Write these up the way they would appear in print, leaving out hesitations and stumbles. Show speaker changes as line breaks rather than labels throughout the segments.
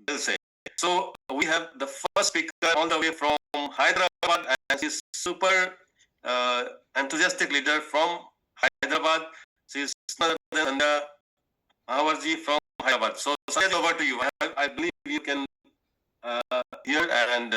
well said. So we have the first speaker all the way from Hyderabad, and she's super enthusiastic leader from Hyderabad. She's Sandhya Awarji from Hyderabad. So Sandhya, over to you. I believe you can hear, and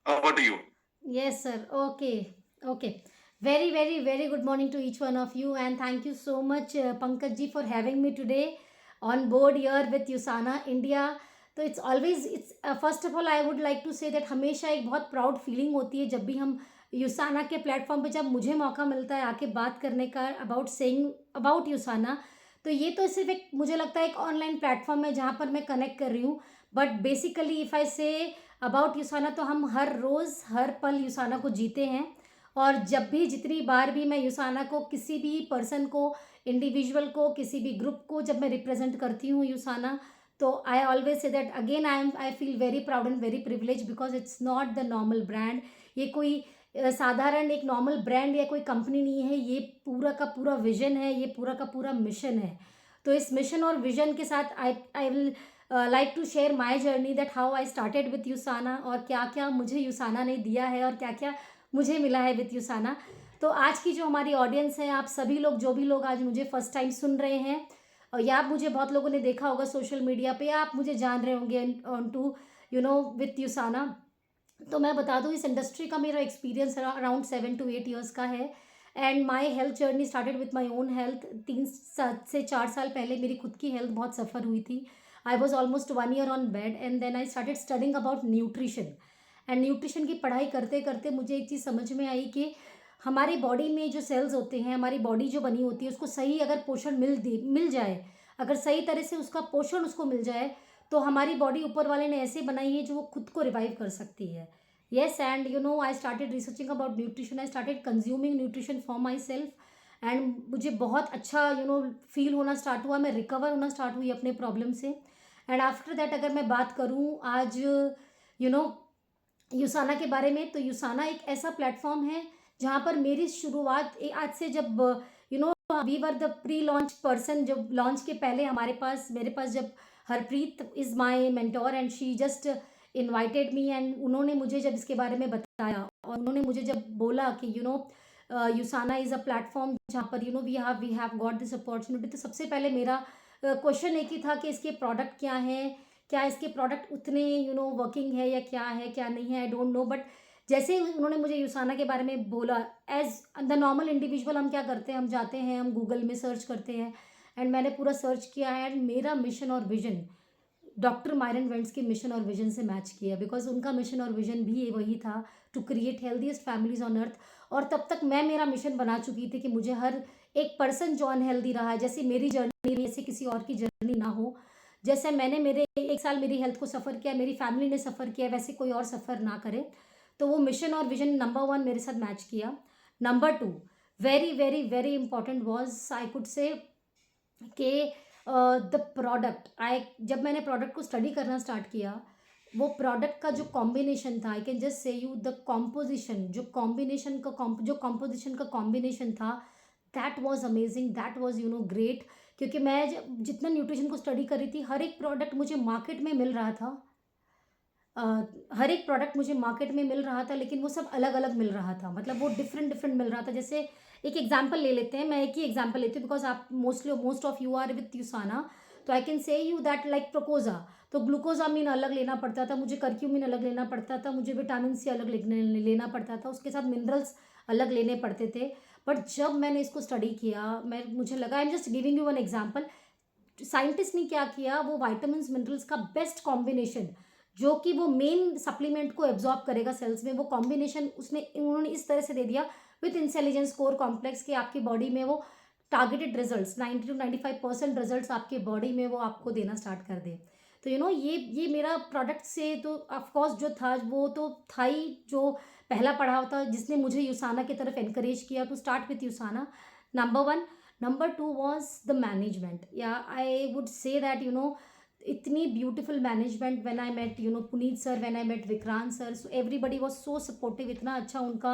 over to you.
Yes, sir. Okay. Okay. Very, very, very good morning to each one of you, and thank you so much, Pankaj ji, for having me today on board here with USANA India. तो it's always it's first of all I would like to say that हमेशा एक बहुत proud feeling होती है जब भी हम यूसाना के प्लेटफॉर्म पे जब मुझे मौका मिलता है आके बात करने का अबाउट सेइंग अबाउट यूसाना. तो ये तो सिर्फ एक मुझे लगता है एक ऑनलाइन प्लेटफॉर्म है जहाँ पर मैं कनेक्ट कर रही हूँ. But basically if I say about यूसाना तो हम हर रोज़ हर पल यूसाना को जीते हैं. और जब भी जितनी बार भी मैं यूसाना को किसी भी पर्सन को इंडिविजुअल को किसी भी ग्रुप को जब मैं रिप्रेजेंट करती हूँ यूसाना, तो I always say that again I feel very proud and very privilege because it's not the normal brand. ये कोई साधारण एक नॉर्मल ब्रांड या कोई कंपनी नहीं है. ये पूरा का पूरा विजन है, ये पूरा का पूरा मिशन है. तो इस मिशन और विजन के साथ I will like to share my journey that how I started with USANA और क्या क्या मुझे यूसाना ने दिया है और क्या क्या मुझे मिला है विथ यूसाना. तो आज की जो हमारी ऑडियंस है, आप सभी लोग जो भी लोग आज मुझे फर्स्ट टाइम सुन रहे हैं, या आप मुझे बहुत लोगों ने देखा होगा सोशल मीडिया पे, या आप मुझे जान रहे होंगे ऑन टू विथ यूसाना. तो मैं बता दूँ इस इंडस्ट्री का मेरा एक्सपीरियंस अराउंड 7 to 8 years का है. And my health journey started with my own health. 3 से 4 साल पहले मेरी खुद की हेल्थ बहुत सफ़र हुई थी. I was almost 1 year on bed and then I started studying about nutrition. And nutrition की पढ़ाई करते करते मुझे एक चीज़ समझ में आई कि हमारी बॉडी में जो सेल्स होते हैं, हमारी बॉडी जो बनी होती है, उसको सही अगर पोषण मिल जाए, अगर सही तरह से उसका पोषण उसको मिल जाए, तो हमारी बॉडी ऊपर वाले ने ऐसे बनाई है जो वो खुद को रिवाइव कर सकती है. Yes, and I started researching about nutrition. I started consuming nutrition for my self and मुझे बहुत अच्छा फील होना स्टार्ट हुआ. मैं रिकवर होना स्टार्ट हुई अपने प्रॉब्लम से. एंड आफ्टर दैट अगर मैं बात करूँ आज यूसाना के बारे में, तो यूसाना एक ऐसा प्लेटफॉर्म है जहाँ पर मेरी शुरुआत आज से जब we were the pre launch person. जब लॉन्च के पहले मेरे पास जब Harpreet is my mentor and she just invited me and उन्होंने मुझे जब इसके बारे में बताया और उन्होंने मुझे जब बोला कि यूसाना इज़ अ प्लेटफॉर्म जहाँ पर we have got this opportunity. तो सबसे पहले मेरा क्वेश्चन एक ही था कि इसके प्रोडक्ट क्या हैं, क्या इसके प्रोडक्ट उतने वर्किंग है या क्या है क्या नहीं है, आई डोंट नो. बट जैसे ही उन्होंने मुझे यूसाना के बारे में बोला, एज द नॉर्मल इंडिविजुअल हम क्या करते हैं, हम जाते हैं, हम गूगल में सर्च करते हैं. एंड मैंने पूरा सर्च किया है एंड मेरा मिशन और विजन डॉक्टर मायरन वेंट्स के मिशन और विजन से मैच किया. बिकॉज उनका मिशन और विजन भी वही था, to create healthiest families on earth. और तब तक मैं मेरा मिशन बना चुकी थी कि मुझे हर एक पर्सन जो अनहेल्दी रहा है, जैसे मेरी जर्नी रही, ऐसे किसी और की जर्नी ना हो. जैसे मैंने मेरे 1 साल मेरी हेल्थ को सफ़र किया, मेरी फैमिली ने सफ़र किया, वैसे कोई और सफ़र ना करे. तो वो मिशन और विजन नंबर 1 मेरे साथ मैच किया. Number 2 very very very important was I could say कि द प्रोडक्ट. जब मैंने प्रोडक्ट को स्टडी करना स्टार्ट किया, वो प्रोडक्ट का जो कॉम्बिनेशन था, आई can just say you the composition, जो कॉम्पोजिशन का कॉम्बिनेशन था, that was amazing, that was great. क्योंकि मैं जितना न्यूट्रिशन को स्टडी कर रही थी, हर एक प्रोडक्ट मुझे मार्केट में मिल रहा था. हर एक प्रोडक्ट मुझे मार्केट में मिल रहा था, लेकिन वो सब अलग अलग मिल रहा था. मतलब वो डिफरेंट डिफरेंट मिल रहा था. जैसे एक एग्जांपल ले लेते हैं, मैं एक ही एग्जांपल लेती हूँ बिकॉज आप most of you are with USANA. तो I can say you that like प्रोकोजा, तो ग्लूकोजामीन अलग लेना पड़ता था मुझे, करक्यूमिन अलग लेना पड़ता था मुझे, विटामिन सी अलग लेना पड़ता था, उसके साथ मिनरल्स अलग लेने पड़ते थे. बट जब मैंने इसको स्टडी किया, मुझे लगा, I am just giving you one example, scientist ने क्या किया, वो वाइटामिन मिनरल्स का बेस्ट कॉम्बिनेशन जो कि वो मेन सप्लीमेंट को एब्जॉर्ब करेगा सेल्स में, वो कॉम्बिनेशन उन्होंने इस तरह से दे दिया विथ इंटेलिजेंस कोर कॉम्प्लेक्स कि आपकी बॉडी में वो टारगेटेड रिजल्ट्स 90 to 95% रिजल्ट्स आपके बॉडी में वो आपको देना स्टार्ट कर दे. तो ये मेरा प्रोडक्ट से तो ऑफकोर्स जो था वो तो था ही, जो पहला पड़ाव था जिसने मुझे यूसाना की तरफ एनकरेज किया to start with USANA. Number 1. Number 2 was the management. या आई वुड से दैट इतनी beautiful management when I met Puneet sir, when I met Vikrant sir, so everybody was so supportive. इतना अच्छा उनका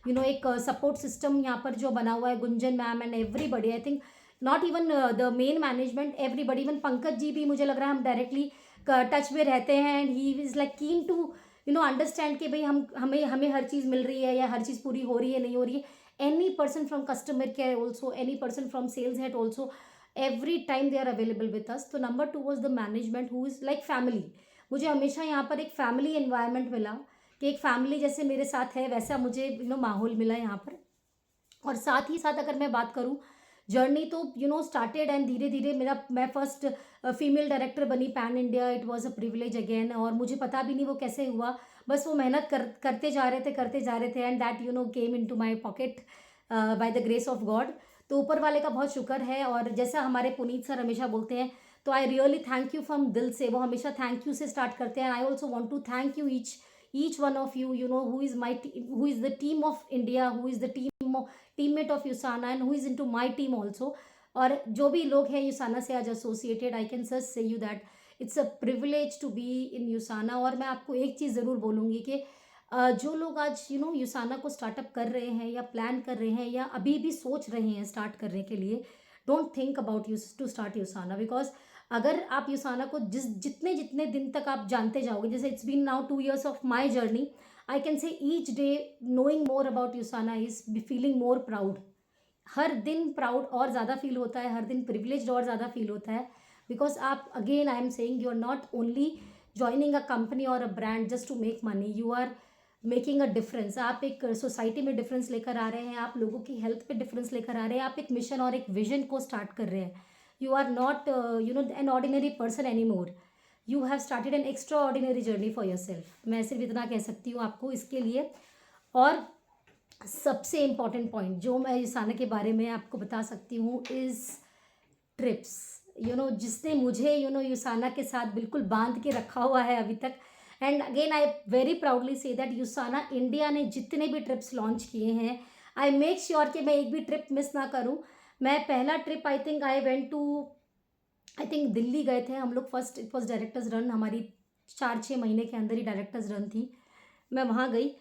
एक सपोर्ट सिस्टम यहाँ पर जो बना हुआ है, Gunjan ma'am and everybody, I think not even the main management, everybody, even Pankaj ji भी मुझे लग रहा है हम डायरेक्टली टच में रहते हैं and he is like keen to understand कि भाई हमें हमें हर चीज़ मिल रही है या हर चीज़ पूरी हो रही है नहीं हो रही है। Any person from customer care also, any person from sales head also, every time they are available with us. तो number 2 was the management who is like family. मुझे हमेशा यहाँ पर एक फैमिली एनवायरनमेंट मिला कि एक फैमिली जैसे मेरे साथ है वैसा मुझे माहौल मिला यहाँ पर। और साथ ही साथ अगर मैं बात करूँ जर्नी, तो स्टार्टेड एंड धीरे धीरे मेरा मैं फर्स्ट फीमेल डायरेक्टर बनी pan India. It was a privilege again, और मुझे पता भी नहीं वो कैसे हुआ, बस वो मेहनत करते जा रहे थे करते जा रहे थे and that came into my pocket by the grace of God. तो ऊपर वाले का बहुत शुक्र है। और जैसा हमारे पुनीत सर हमेशा बोलते हैं, तो I really thank you from दिल से। वो हमेशा थैंक यू से स्टार्ट करते हैं। I also want to thank you each one of you, who is the team of India, who is the teammate of USANA and who is into my team also। और जो भी लोग हैं USANA से आज associated, I can just say you that it's a privilege to be in USANA। और मैं आपको एक चीज़ ज़रूर बोलूँगी कि जो लोग आज USANA को स्टार्टअप कर रहे हैं या प्लान कर रहे हैं या अभी भी सोच रहे हैं स्टार्ट करने के लिए, don't think about to start USANA। Because अगर आप USANA को जितने जितने दिन तक आप जानते जाओगे, जैसे it's been now 2 years of my journey, I can say each day knowing more about USANA is feeling more proud. हर दिन प्राउड और ज़्यादा फील होता है, हर दिन प्रिविलेज्ड और ज़्यादा फील होता है। बिकॉज आप, again I am saying, you are not only joining a company और a brand just to make money, you are making a difference. आप एक सोसाइटी में डिफरेंस लेकर आ रहे हैं, आप लोगों की हेल्थ पे डिफरेंस लेकर आ रहे हैं, आप एक मिशन और एक विजन को स्टार्ट कर रहे हैं। You are not an ordinary person any more, you have started an extraordinary journey for yourself. मैं सिर्फ इतना कह सकती हूँ आपको इसके लिए। और सबसे इम्पॉर्टेंट पॉइंट जो मैं USANA के बारे में आपको बता सकती हूँ इज़ ट्रिप्स। जिसने मुझे USANA के साथ बिल्कुल बांध के रखा हुआ है अभी तक। And again I very proudly say that USANA India ने जितने भी ट्रिप्स लॉन्च किए हैं, आई मेक श्योर कि मैं एक भी ट्रिप मिस ना करूं। मैं पहला ट्रिप आई थिंक दिल्ली गए थे हम लोग first. It was directors run, हमारी 4-6 महीने के अंदर ही डायरेक्टर्स रन थी, मैं वहाँ गई।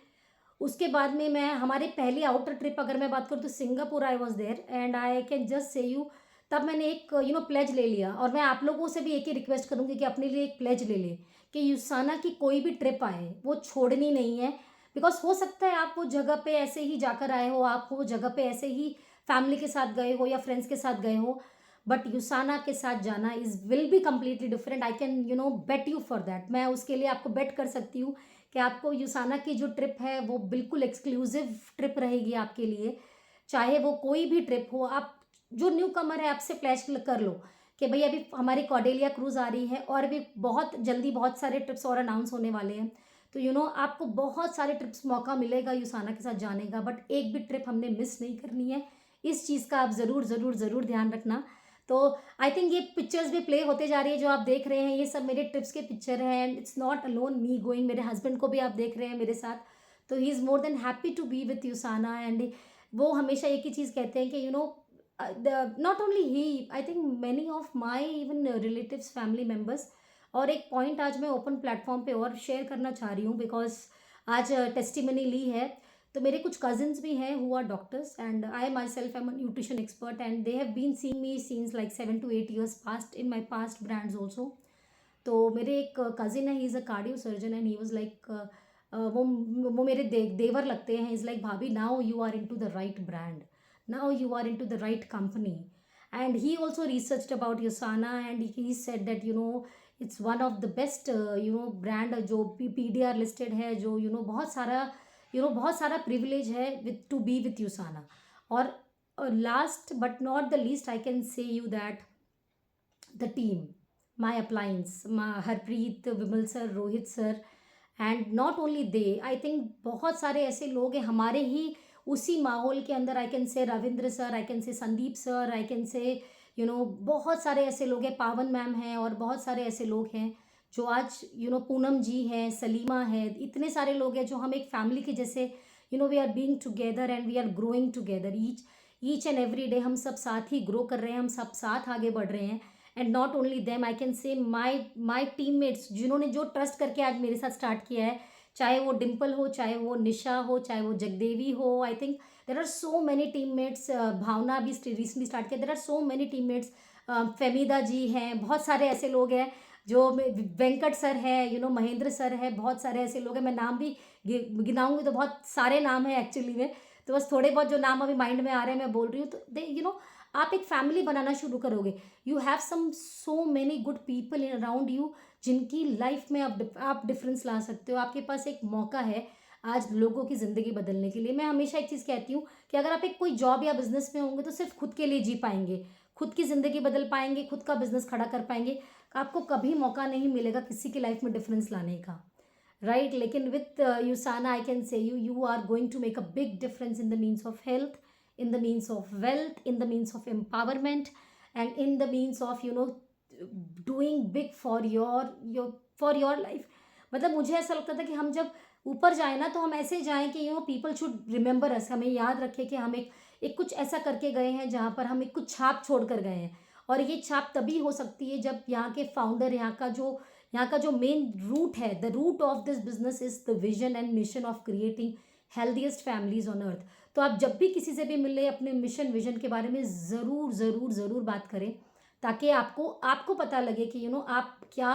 उसके बाद में मैं हमारी पहली आउटर ट्रिप अगर मैं बात करूँ तो Singapore I was there and I can just say you, तब मैंने एक प्लेज ले लिया। और मैं आप लोगों से भी एक ही रिक्वेस्ट करूँगी कि अपने लिए एक प्लेज ले लें कि USANA की कोई भी ट्रिप आए वो छोड़नी नहीं है। बिकॉज हो सकता है आप वो जगह पे ऐसे ही जाकर आए हो, आप वो जगह पे ऐसे ही फैमिली के साथ गए हो या फ्रेंड्स के साथ गए हो, बट USANA के साथ जाना is will be completely different. I can bet you for that. मैं उसके लिए आपको बेट कर सकती हूँ कि आपको USANA की जो ट्रिप है वो बिल्कुल एक्सक्लूसिव ट्रिप रहेगी आपके लिए। चाहे वो कोई भी ट्रिप हो, आप जो न्यू कमर है आपसे प्लेज कर लो कि भाई अभी हमारी कॉर्डेलिया क्रूज़ आ रही है और भी बहुत जल्दी बहुत सारे ट्रिप्स और अनाउंस होने वाले हैं। तो आपको बहुत सारे ट्रिप्स मौका मिलेगा USANA के साथ जाने का, बट एक भी ट्रिप हमने मिस नहीं करनी है। इस चीज़ का आप ज़रूर ज़रूर ज़रूर ध्यान रखना। तो आई थिंक ये पिक्चर्स भी प्ले होते जा रही है जो आप देख रहे हैं, ये सब मेरे ट्रिप्स के पिक्चर हैं and it's not alone me going. मेरे हस्बैंड को भी आप देख रहे हैं मेरे साथ, तो he is more than happy to be with USANA। And वो हमेशा एक ही चीज़ कहते हैं कि not only he, I think many of my even relatives family members. और एक पॉइंट आज मैं ओपन प्लेटफॉर्म पे और शेयर करना चाह रही हूँ बिकॉज आज टेस्टिमनी ली है। तो मेरे कुछ कजिन्स भी हैं who are doctors and I myself am nutrition expert and they have been seeing me since like 7 to 8 years past in my past brands also. तो मेरे एक कजिन है, he is a cardio surgeon and he was like, वो मेरे देवर लगते हैं। Is like भाभी now you are into the right brand, now you are into the right company। and he also researched about USANA and he said that it's one of the best brand जो PDR listed है, जो बहुत सारा privilege है with to be with USANA। और last but not the least I can say you that the team, my appliance, Harpreet, Vimal sir, Rohit sir and not only they, I think बहुत सारे ऐसे लोग हैं हमारे ही उसी माहौल के अंदर। आई कैन से रविंद्र सर, आई कैन से संदीप सर, आई कैन से बहुत सारे ऐसे लोग हैं, पावन मैम हैं और बहुत सारे ऐसे लोग हैं जो आज पूनम जी हैं, सलीमा है, इतने सारे लोग हैं जो हम एक फैमिली के जैसे we are being together and we are growing together each and every day. हम सब साथ ही ग्रो कर रहे हैं, हम सब साथ आगे बढ़ रहे हैं। And not only them, I can से माई टीममेट्स जिन्होंने जो ट्रस्ट करके आज मेरे साथ स्टार्ट किया है, चाहे वो डिम्पल हो, चाहे वो निशा हो, चाहे वो जगदेवी हो। I think there are so many teammates. Bhavana भी रिसेंटली स्टार्ट किया। There are so many teammates. Fehmida ji हैं, बहुत सारे ऐसे लोग हैं जो वेंकट सर है, महेंद्र सर है, बहुत सारे ऐसे लोग हैं, मैं नाम भी गिनाऊंगी तो बहुत सारे नाम हैं एक्चुअली में। तो बस थोड़े बहुत जो नाम अभी माइंड में आ रहे हैं मैं बोल रही हूँ। तो दे आप एक फैमिली बनाना शुरू करोगे। You have some so many good people in around you, जिनकी लाइफ में आप डिफरेंस ला सकते हो। आपके पास एक मौका है आज लोगों की ज़िंदगी बदलने के लिए। मैं हमेशा एक चीज़ कहती हूँ कि अगर आप एक कोई जॉब या बिजनेस में होंगे तो सिर्फ खुद के लिए जी पाएंगे, खुद की ज़िंदगी बदल पाएंगे, खुद का बिजनेस खड़ा कर पाएंगे। आपको कभी मौका नहीं मिलेगा किसी की लाइफ में डिफरेंस लाने का, राइट? लेकिन with USANA I can say you are going to make a big difference in the means of health, in the means of wealth, in the means of empowerment, and in the means of doing big for your life. मतलब मुझे ऐसा लगता था कि हम जब ऊपर जाए ना तो हम ऐसे जाएं कि पीपल शुड रिमेंबर अस, हमें याद रखे कि हम एक कुछ ऐसा करके गए हैं जहाँ पर हम एक कुछ छाप छोड़ कर गए हैं। और ये छाप तभी हो सकती है जब यहाँ के फाउंडर, यहाँ का जो मेन रूट है, the root of this business is the vision and mission of creating healthiest families on earth. तो आप जब भी किसी से भी मिले अपने मिशन विजन के बारे में ज़रूर ज़रूर ज़रूर बात करें, ताकि आपको पता लगे कि आप क्या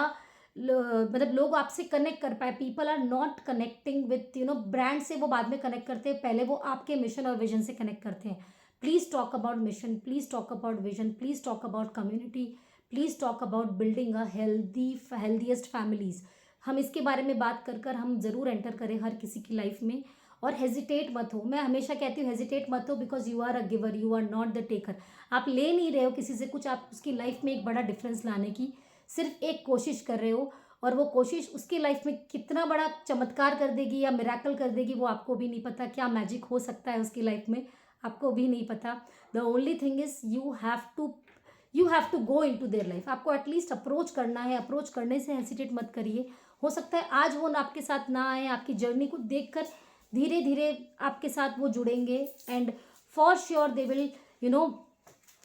मतलब लोग आपसे कनेक्ट कर पाए। People are not connecting with brand से, वो बाद में कनेक्ट करते हैं, पहले वो आपके मिशन और विजन से कनेक्ट करते हैं। Please talk about mission, please talk about vision, please talk about community, please talk about building a healthiest families. हम इसके बारे में बात कर हम ज़रूर एंटर करें हर किसी की लाइफ में। और हेजिटेट मत हो, मैं हमेशा कहती हूँ हेजिटेट मत हो, because you are a giver, you are not the taker. आप ले नहीं रहे हो किसी से कुछ, आप उसकी लाइफ में एक बड़ा डिफरेंस लाने की सिर्फ एक कोशिश कर रहे हो। और वो कोशिश उसकी लाइफ में कितना बड़ा चमत्कार कर देगी या मिराकल कर देगी वो आपको भी नहीं पता। क्या मैजिक हो सकता है उसकी लाइफ में आपको भी नहीं पता। The only thing is you have to go into their life. आपको एटलीस्ट अप्रोच करना है, अप्रोच करने से हेसिटेट मत करिए। हो सकता है आज वो आपके साथ ना आए, आपकी जर्नी को देख कर धीरे धीरे आपके साथ वो जुड़ेंगे, and for sure they will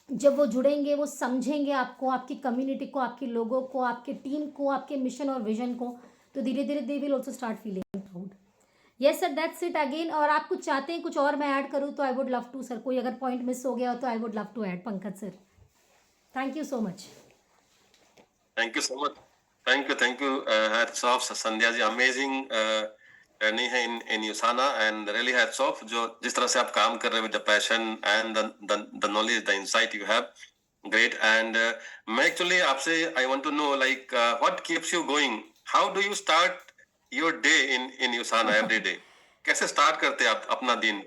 जब वो जुड़ेंगे वो समझेंगे आपको, आपकी कम्युनिटी को, आपके लोगों को, आपके टीम को, आपके मिशन और विजन को, तो धीरे धीरे they will also start feeling proud. Yes sir, that's it again. और आप कुछ चाहते हैं कुछ और मैं ऐड करूँ तो I would love to sir. कोई अगर पॉइंट मिस हो गया हो तो I would love to add. Pankaj sir, thank you so much.
Thank you so much. Thank you. Hats off, Sandhya ji. Amazing journey है in USANA, and really hats off. जो जिस तरह से आप काम कर रहे हो with the passion and the knowledge, the insight you have, great. And मैं actually आपसे I want to know like what keeps you going? How do you start your day in USANA every day? कैसे start करते हैं आप अपना दिन?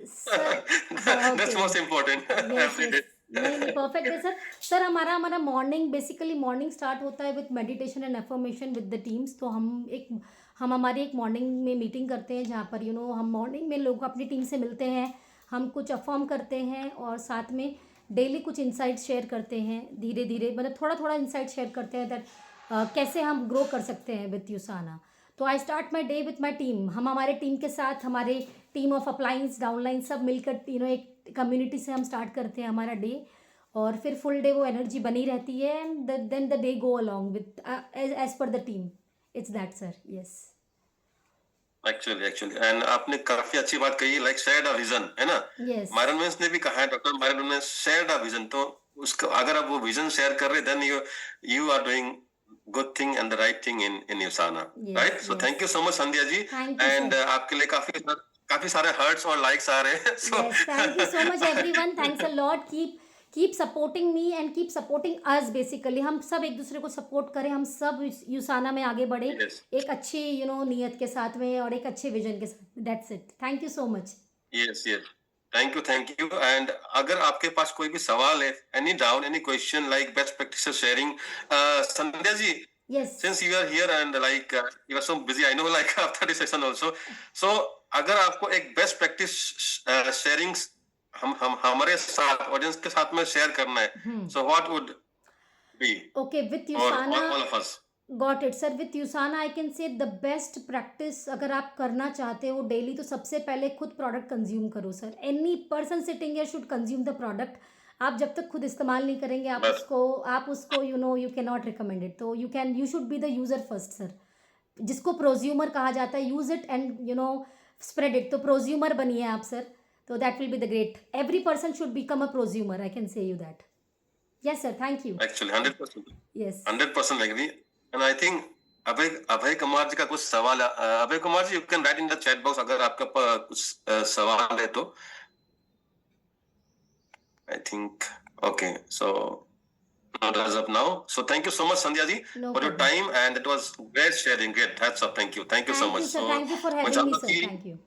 That's most important. Every day.
नहीं perfect है सर। सर हमारा मॉर्निंग बेसिकली मॉर्निंग स्टार्ट होता है with meditation and affirmation with the teams. तो हम हमारी एक मॉर्निंग में मीटिंग करते हैं जहाँ पर हम मॉर्निंग में लोग अपनी टीम से मिलते हैं, हम कुछ अफर्म करते हैं और साथ में डेली कुछ इंसाइट शेयर करते हैं। धीरे धीरे मतलब थोड़ा थोड़ा इंसाइट शेयर करते हैं दैट कैसे हम ग्रो कर सकते हैं विथ यूसाना। तो I start my day with my team. हम हमारे टीम के साथ, हमारे टीम ऑफ अपलाइंस डाउनलाइन सब मिलकर एक कम्युनिटी से हम स्टार्ट करते हैं हमारा डे, और फिर फुल डे वो एनर्जी बनी रहती है, and then the day go along with as per the team. It's that sir. Yes
actually and आपने काफी अच्छी बात कही, लाइक शेयर्ड अ विजन, है ना?
यस
मायरन वेंस ने भी कहा है, डॉक्टर मायरन वेंस ने शेयर्ड अ विजन। तो उसको अगर आप वो विजन शेयर कर रहे then you are doing good thing and the right thing in Usana, right? So thank you so much Sandhya ji. And आपके लिए काफी सारे हर्ट्स और लाइक्स आ रहे हैं। सो
thank you so much everyone, thanks a lot. Keep supporting me and keep supporting us. Basically हम सब एक दूसरे को सपोर्ट करें, हम सब यूसाना में आगे बढ़े एक अच्छी नीयत के साथ में और एक अच्छे विजन के साथ। That's it, thank you so much.
Yes thank you. And अगर आपके पास कोई भी सवाल है, any doubt, any question like best practice sharing, Sandhya ji,
yes
since you are here and like you are so busy, I know like after this session also, so अगर आपको एक बेस्ट प्रैक्टिस शेयरिंग हम हमारे साथ ऑडियंस के साथ में share करना है, so what would be?
Okay, with
or
USANA,
all of us?
Got it sir. With USANA I can से द बेस्ट प्रैक्टिस अगर आप करना चाहते हो डेली, तो सबसे पहले खुद प्रोडक्ट कंज्यूम करो sir. Any person sitting here should consume the product. आप जब तक खुद इस्तेमाल नहीं करेंगे आप उसको यू कैन नॉट रिकमेंड इट। तो you should be the user first sir, जिसको प्रोज्यूमर कहा जाता है। Use it and spread it. तो प्रोज्यूमर बनिए आप सर, तो that will be the great. Every person should become a prosumer, I can say you that. Yes sir, thank you.
Actually 100%.
Yes.
100% agree. And I think Abhay Kumar ji का कुछ सवाल है। Abhay Kumar ji, you can write in the chat box अगर आपका कुछ सवाल है तो। I think okay, so not as of now. So thank you so much, Sandhya ji,
No
for your
problem.
time, and it was great sharing. Great, hats up. Thank you so
Thank you,
much.
sir.
So
Thank you for
मैं
having me,
चाहता हूँ
sir.
कि
Thank you.